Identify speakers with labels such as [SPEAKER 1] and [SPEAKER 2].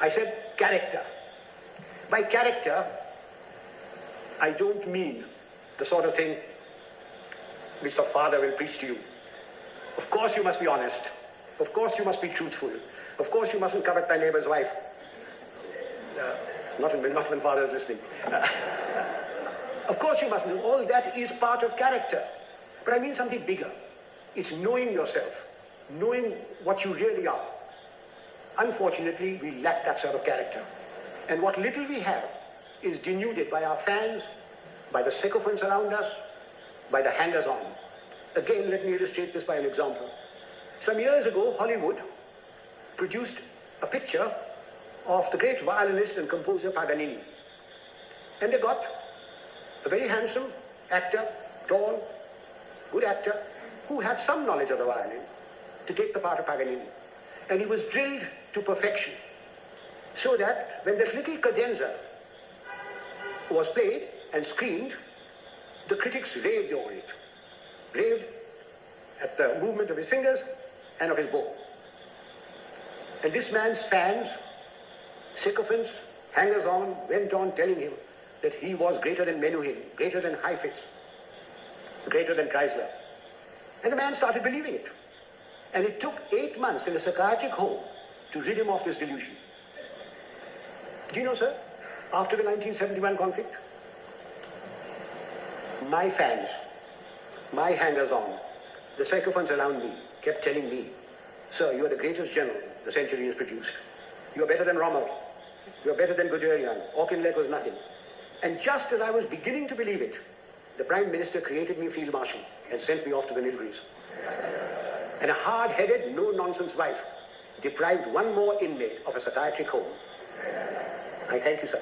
[SPEAKER 1] I said character. By character, I don't mean the sort of thing which the father will preach to you. Of course you must be honest. Of course you must be truthful. Of course you mustn't covet thy neighbor's wife. Not when father is listening. Of course you mustn't. All that is part of character. But I mean something bigger. It's knowing yourself. Knowing what you really are. Unfortunately, we lack that sort of character. And what little we have is denuded by our fans, by the sycophants around us, by the hangers-on. Again, let me illustrate this by an example. Some years ago, Hollywood produced a picture of the great violinist and composer Paganini. And they got a very handsome actor, tall, good actor, who had some knowledge of the violin to take the part of Paganini. And he was drilled to perfection. So that when this little cadenza was played and screened, the critics raved over it. Raved at the movement of his fingers and of his bow. And this man's fans, sycophants, hangers-on, went on telling him that he was greater than Menuhin, greater than Heifetz, greater than Chrysler. And the man started believing it. And it took 8 months in a psychiatric home to rid him of this delusion. Do you know, sir, after the 1971 conflict, my fans, my hangers-on, the sycophants around me kept telling me, sir, you are the greatest general the century has produced. You are better than Rommel. You are better than Guderian. Auchinleck was nothing. And just as I was beginning to believe it, the Prime Minister created me Field Marshal and sent me off to the Nilgiris. And a hard-headed, no-nonsense wife deprived one more inmate of a psychiatric home. I thank you, sir.